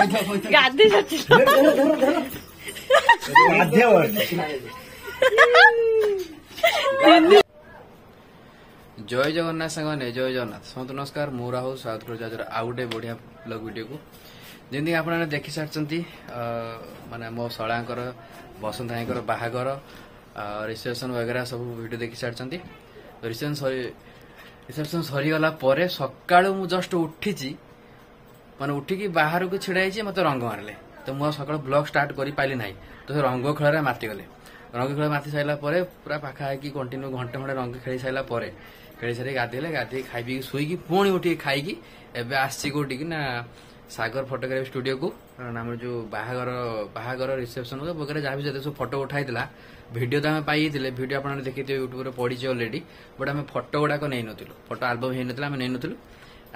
ଗାଧେଇ जय जगन्नाथ सांगने जय जगन्नाथ समस्त नमस्कार मु राहुल स्वागत कर आउ गोटे बढ़िया ब्लॉग वीडियो को जमी आप देखी सारी माने मो शलांकर बसंत भाई बाहागर रिसेप्शन वगैरह सब वीडियो देखी सारी रिसेप्शन सरीगला सका जस्ट उठी माने उठिकी बाहर को छिड़ाई मत रंग मारे तो मुझे सका ब्लॉग स्टार्ट कर पारि ना तो रंग खेल मातिगले रंग खेल माति सारा पूरा पाखापाखि कंटिन्यू घंटे खंडे रंग खेली सारा खेली सारी गाधेले गाधे खाई पी शुई पुणी उठी खाई एवं आसटी ना सागर फोटोग्राफी स्टूडियो को आम जो बाहागर रिसेप्शन वगैरह जहाँ भी सब फोटो उठाई वीडियो तो आम पाई वीडियो आप देखी यूट्यूब पड़ी अलरेडी बट आम फोटो गुड़ाक नहीं नुलु फोटो आलबम होता नहीं नुलु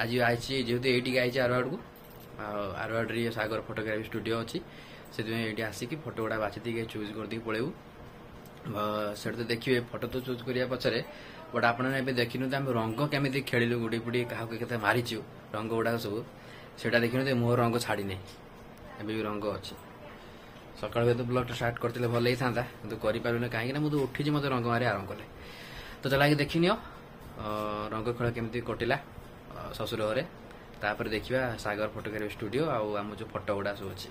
आज आई जेहतु ये आई आरवाड़ को आरवाड़ सागर फोटोग्राफी स्टूडियो अच्छी से आसिक फोटो गुड़ा बाछी दी चूज कर पलू से तो देखिए फोटो तो चूज करिया पछरे बट आप देखी आम रंग केमी खेलु गुड़ी पुड़ी क्या मारीचु रंग गुड़ाक सब से देखी मोह रंग छाड़ी नहीं एवं भी रंग अच्छी सकाल तो ब्लॉग स्टार्ट करते भल ही था कि करें कहीं मुझे उठी मत रंग मारे आरंभ कले तो चल देखनी रंग खेल केमी कटिला ससुर घरे तापर देखिया सागर फोटोग्राफी स्टूडियो आम जो फोटो गुड़ा सब अच्छी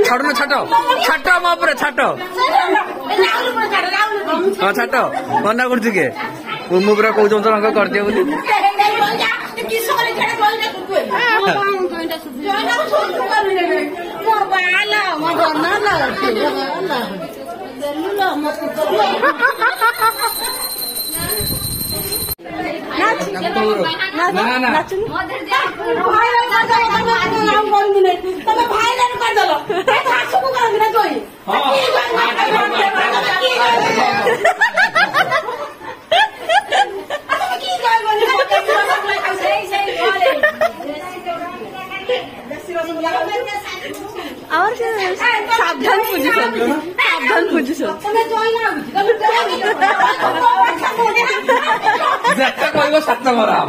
छाटो छाटो छाटो मो ऊपर छाटो हाँ छाटो मना कर मु पूरा कौ रंग कर दियो बोली सावधान पोजिशन सत मरा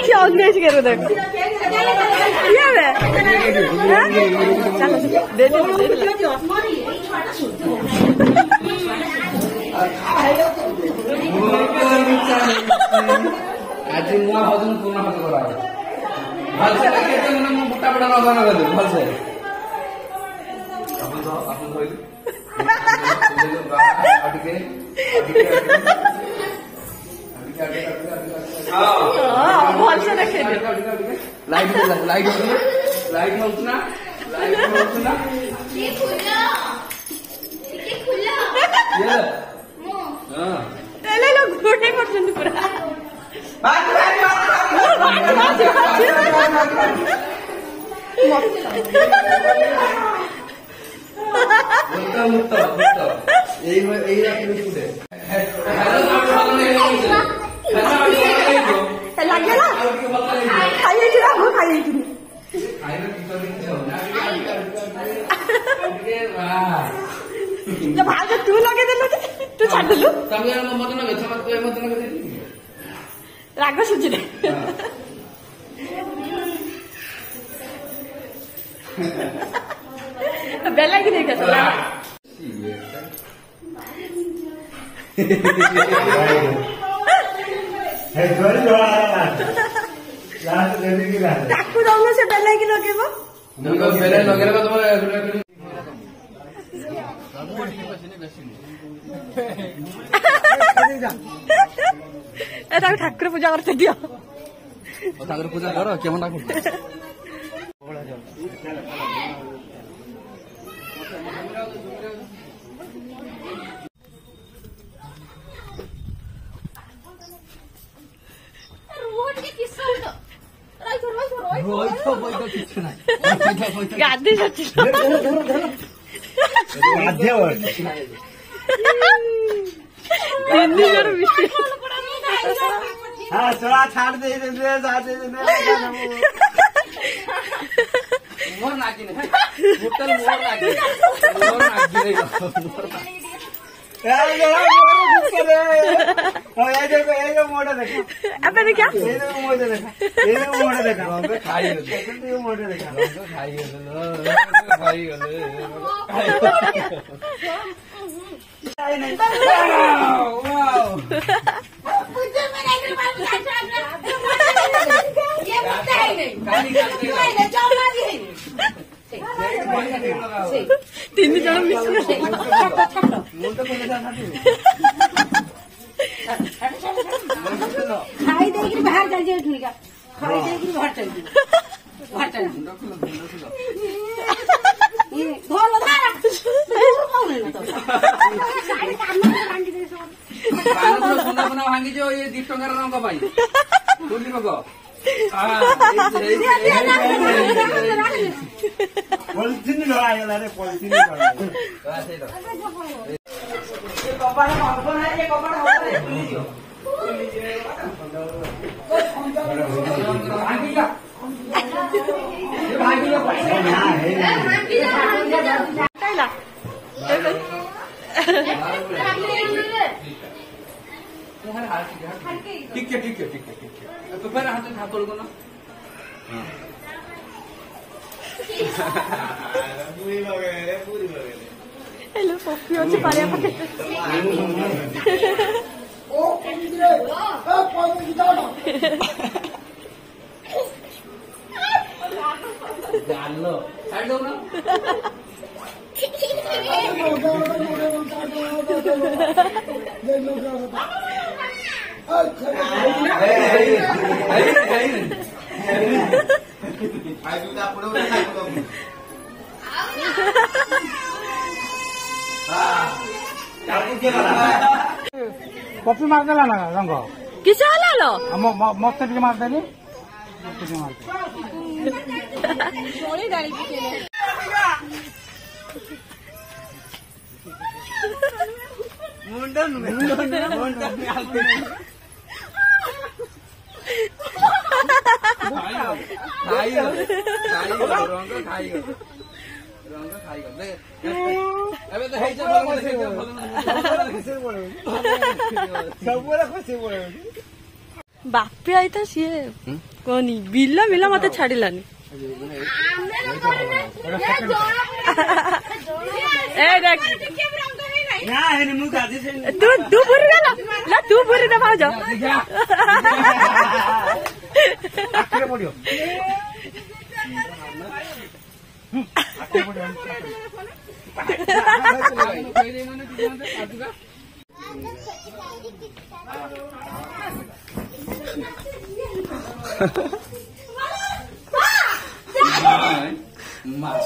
क्या अंग्रेज करो देखो क्या है चलो दे दे आज मुआ हजम पूर्ण हाथ करा भल से लगे तो मन बुट्टा बड़ा न बना दे भल से अपन होई अटके हां भल से देखे लाइट लाइट लाइट होतना ये खुला ये हां ले लो घोटे करछन पूरा मुक्त भाग तू लगे तू छाड़देलु राग सुझिले बेला की नहीं कर ताकू जाऊन से बेला की लगेबो बेला लगेबो तुम ठाकुर पूजा करते दियो ठाकुर पूजा कर केमन ठाकुर गाधी हाँ थोड़ा छाड़ दे मोर नाकी ने होटल मोर नाकी मोटा देखा अबे देखा मोटा देखा खाई मोटा देखा खाई तीन जन मिस खाई देगी बाहर चल जाए ठीक है खाई देगी बाहर चल जाए धोल धारा सुना बना भांगी जो ये 2 टंकार रंग पाई सुनी मग पॉलिथिन ढोळायला रे पॉलिथिन ठीक है तो फिर हाथ ठाकुर को ना हेलो पप्पी अच्छे पारिया पके जान लो साइड दो ना कॉफी मारदेला ना रंग किस हलालो मस्त टिके मारदेली सोळी डाली केले मुंडन बापे आई था सी कौनी बिल मिल मत छाड़िलानी तू बुरी ना तू बुरी ना भाज पड़ो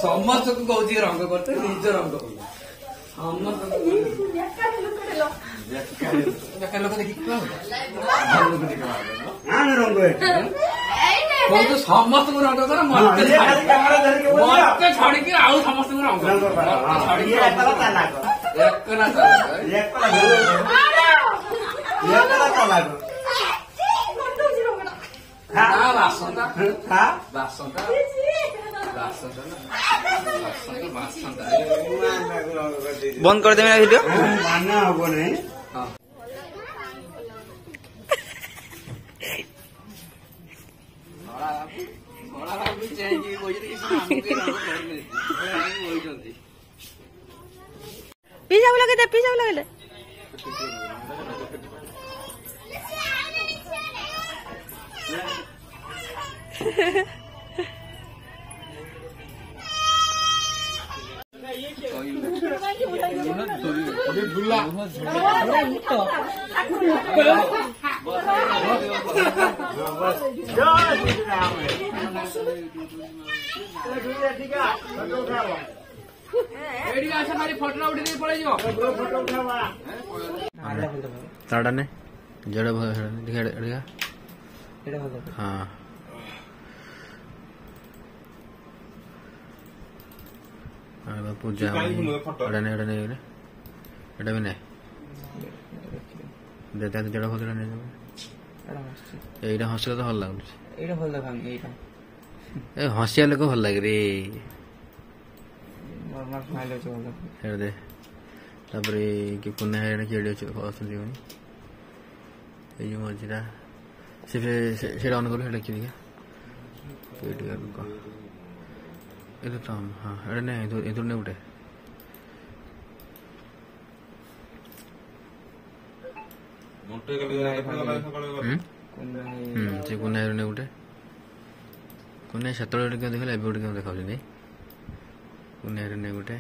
समस्त को कौच रंग करते निज रंग समस्त को रंग कर मत छाड़ी आउ समस्त को रंग ବାସନ୍ତା ବନ୍ଦ କରିଦେବେ ନା ଭିଡିଓ। ମାନ ହବନି। ପିଜା ଲଗେଇ ଦେ, ପିଜା ଲଗେଇ ଦେ। ତାଡ଼ାନେ ଜଡ଼ ହଁ ପୂଜା ଏଇଟା ନେଇଗଲେ ଏଇଟା ବି ନାଇଁ ଜଡ଼ ଭଲ ନେଇଯିବ। ଏଇଟା ହସିଲେ ତ ଭଲ ଲାଗୁଛି। ଏଇଟା ଭଲ ଦେଖାନି। ଏଇଟା ଏ ହସିଆ ଲୋକ ଭଲ ଲାଗେ ରେ। ନର୍ମାଲ ସ୍ମାଇଲ୍ ଅଛି ଭଲ। ସେଇଟା ଦେ ତାପରେ କି ପୁନା ଏଇଟା କିଏ ଅଛି ଅଛନ୍ତି ପୁଣି ଏଇ ଯେଉଁ ମଝିଟା ସେଇଟା ଅନ୍ କଲୁ ସେଇଟା କିଏ ଲୋକ ଏଇଟା ତ ହଁ ଏଇଟା ନାଇଁ ଏଥିରୁ ନେଇ ଗୋଟେ ସେ କୁନାଇରୁ ନେଇ ଗୋଟେ କୁନାଇ ସେତେବେଳେ ଟିକେ ଦେଖିଲେ ଏବେ ଗୋଟେ କେଉଁ ଦେଖାଉଛନ୍ତି କୁନାଇରୁ ନେଇ ଗୋଟେ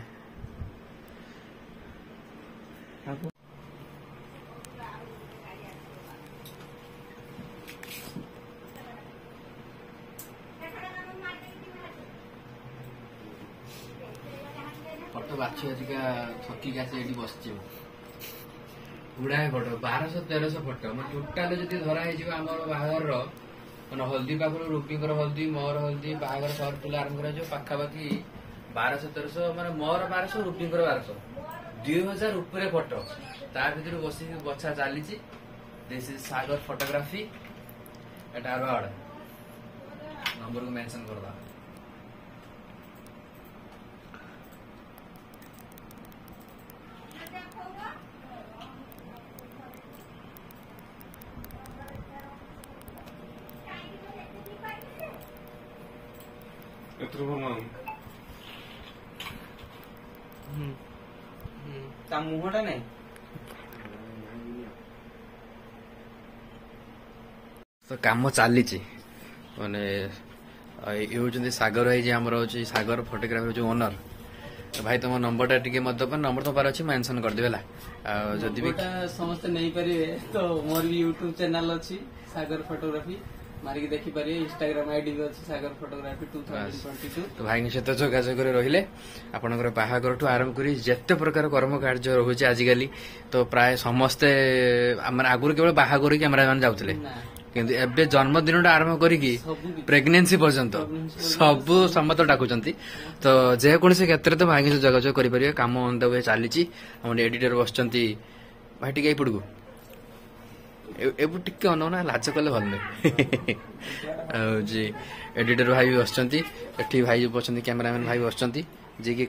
ଫଟୋ ବାଛି ଆଜିକା ଥକିକି ଆସି ଏଠି ବସିଛି ଗୁଡାଏ ଫଟୋ 1200-1300 ଫଟୋ ମାନେ ଟୋଟାଲ ଯଦି ଧରା ହେଇଯିବ ଆମର ବାହାଘରର ମାନେ ହଳଦୀ ପାଖରୁ ରୁପିଙ୍କର ହଳଦୀ ମୋର ହଳଦୀ ବାହାଘର ସହରଠୁ ଆରମ୍ଭ କରାଯିବ ପାଖାପାଖି 1200-1300 ମାନେ ମୋର 1200 ରୁପିଙ୍କର 1200 2000 ଉପରେ ଫଟୋ ତା ଭିତରୁ ବସିକି ବଛା ଚାଲିଛି। ଦିସ୍ ଇଜ ସାଗର ଫଟୋଗ୍ରାଫି ଏଟା ଆୱାର୍ଡ ନମ୍ବରକୁ ମେନସନ କରିଦବା। ତା ମୁହଁଟା ନାଇଁ ତ କାମ ଚାଲିଛି ମାନେ ଇଏ ହଉଛନ୍ତି ସାଗର ଭାଇ ଯେ ଆମର ହଉଛି ସାଗର ଫଟୋଗ୍ରାଫି ହଉଛି ଓନର। ଭାଇ ତମ ନମ୍ବରଟା ଟିକେ ମତେ ଦବ ନମ୍ବର ତମ ପାଖରେ ଅଛି ମେନସନ କରିଦେବେ ହେଲା। ଆଉ ଯଦି ବି ସମସ୍ତେ ନେଇପାରିବେ ତ ମୋର ବି ୟୁଟ୍ୟୁବ ଚ୍ୟାନେଲ ଅଛି ସାଗର ଫଟୋଗ୍ରାଫି ମାରିକି ଦେଖିପାରିବେ। ଇନଷ୍ଟାଗ୍ରାମ ଆଇଡି ବି ଅଛି ସାଗର ଫଟୋଗ୍ରାଫି 2022। ତ ଭାଇଙ୍କ ସହିତ ଯୋଗାଯୋଗରେ ରହିଲେ ଆପଣଙ୍କର ବାହାଘରଠୁ ଆରମ୍ଭ କରି ଯେତେ ପ୍ରକାର କର୍ମ କାର୍ଯ୍ୟ ରହୁଛି ଆଜିକାଲି ତ ପ୍ରାୟ ସମସ୍ତେ ଆମର ଆଗରୁ କେବଳ ବାହାଘର କ୍ୟାମେରାମ୍ୟାନ ଯାଉଥିଲେ କିନ୍ତୁ ଏବେ ଜନ୍ମଦିନଟା ଆରମ୍ଭ କରିକି ପ୍ରେଗନେନ୍ସି ପର୍ଯ୍ୟନ୍ତ ସବୁ ସମସ୍ତ ଡାକୁଛନ୍ତି। ତ ଯେକୌଣସି କ୍ଷେତ୍ରରେ ତ ଭାଇଙ୍କ ସହିତ ଯୋଗାଯୋଗ କରିପାରିବେ। କାମ ଅନ୍ ଦ ୱେ ଚାଲିଛି। ଆମର ଏଡିଟର ବସିଛନ୍ତି ଭାଇ ଟିକେ ଏଇପଟକୁ ଏବେ ଟିକେ ଅନଉନା ଲାଜ କଲେ ଭଲ ନୁହେଁ। ହଉଛି ଏଡିଟର ଭାଇ ବି ବସିଛନ୍ତି ଏଠି ଭାଇ ଯୋଉ ବସିଛନ୍ତି କ୍ୟାମେରାମ୍ୟାନ ଭାଇ ବସିଛନ୍ତି ଯିଏକି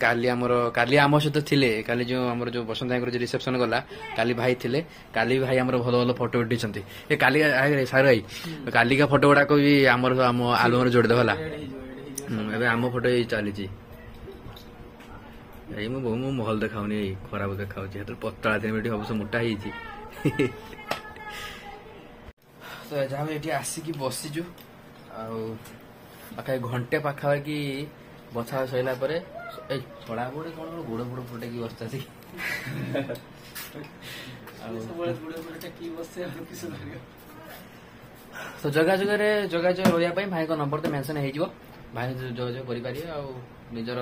କାଲି ଆମ ସହିତ ଥିଲେ। କାଲି ଯୋଉ ଆମର ଯୋଉ ବସନ୍ତ ଭାଇଙ୍କର ଯୋଉ ରିସେପସନ ଗଲା କାଲି ଭାଇ ଥିଲେ। କାଲି ଭାଇ ଆମର ଭଲ ଭଲ ଫଟୋ ଉଠେଇଛନ୍ତି। ଏ କାଲି ସାର ଭାଇ କାଲିକା ଫଟୋ ଗୁଡାକ ବି ଆମ ଆଲବମରେ ଯୋଡ଼ିଦେବ ହେଲା। ଏବେ ଆମ ଫଟୋ ଏଇ ଚାଲିଛି। ଏଇ ମୁଁ ଭଲ ଦେଖାଉନି ଏଇ ଖରାପ ଦେଖାଉଛି ସେତେବେଳେ ପତଳା ଥିଲେ ଏଠି ଅବଶ୍ୟ ମୋଟା ହେଇଯାଇଛି। ତ ଯାହା ଏଠି ଆସିକି ବସିଛୁ ଆଉ ପାଖାପାଖି ଘଣ୍ଟେ ପାଖାପାଖି ବଛା ସରିଲା ପରେ ଏଇ ପଳା ପଡେ କଣ ଗୋଡ ଫୋଡ ଫୁଟେଇକି ବସିଛି। ତ ଯୋଗାଯୋଗରେ ଯୋଗାଯୋଗ ରହିବା ପାଇଁ ଭାଇଙ୍କ ନମ୍ବର ତ ମେନସନ ହେଇଯିବ। ଭାଇ ଯୋଗାଯୋଗ କରିପାରିବେ ଆଉ ନିଜର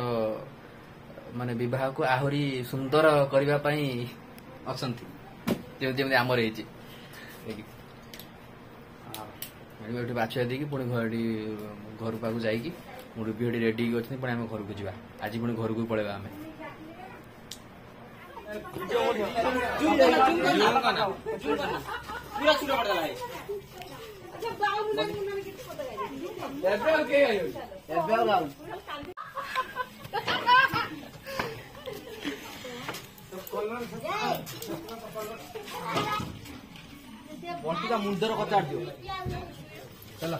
ମାନେ ବିବାହକୁ ଆହୁରି ସୁନ୍ଦର କରିବା ପାଇଁ ଅଛନ୍ତି ଯେମିତି ଆମର ହେଇଛି। ଏଠି ବାଛୁଆ ଦେଇକି ପୁଣି ଘର ପାଖକୁ ଯାଇକି ମୁଁ ରୁବି ଏଠି ରେଡି ହେଇକି ଅଛନ୍ତି ପୁଣି ଆମେ ଘରକୁ ଯିବା। ଆଜି ପୁଣି ଘରକୁ ପଳେଇବା ଆମେ। ଏବେ ଆଉ କେହି ଗାଇବନି। ଏବେ ଆଉ ଗାଉନି। ବଣ୍ଟିଟା ମୁଣ୍ଡର କଚାଡି ଦିଅ। ଚାଲ।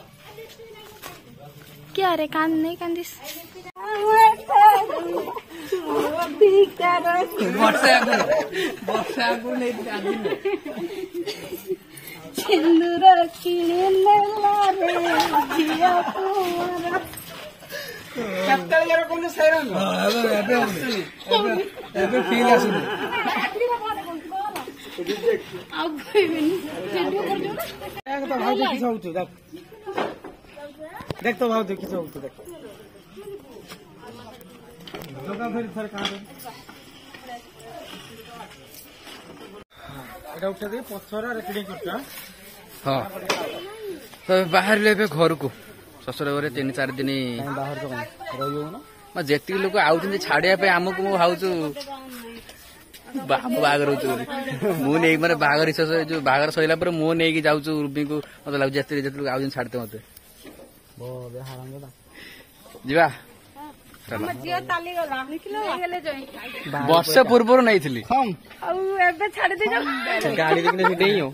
क्या रे कान नहीं कांदिस ବର୍ଷା ଆଗରୁ ନେଇ କାନ୍ଦିନି। ସିନ୍ଦୁର କିଣି ନେଲା ରେ ଝିଅ ପୁଅର। କେତେବେଳେ ଯାର କହୁନ ସେ ରଙ୍ଗ ଏବେ ଫିଲ୍ ଆସୁନି। ଆଉ କହିବିନି देख तो भाव किस होउछु देख देख तो भाव किस होउछु देख जोगा फेर थर कहां एटा उठा दे पथरा रेकर्डिंग करता हाँ तो बाहर ले घर को शशुर घरे 3-4 दिन बाहर तो रहियो ना जेति लोक आउछन छाड़िया आमको मु भावछु बाहागर हो मु नहीं माने बाहागर जो बाहागर सैला पर मु नहीं जाऊँ रूबी को मतलब लगुच जिते जिते लोग आउछन छाड़ते मते जीवा वर्ष पूर्व नहीं थी गाड़ी देखने नहीं हो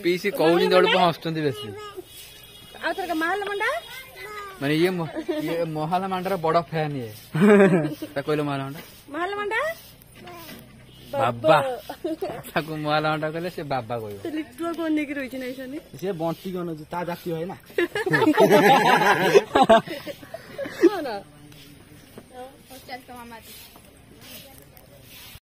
पीसी कहूँ अल्प हसुँच बेसी माने ये महाला मांडार बड़ फैन ये कहले महाला मांडा बाबा ताको महाला मांडा कहले से बाबा कहबो से बंटी गन ता जाती है ना चल तो मामा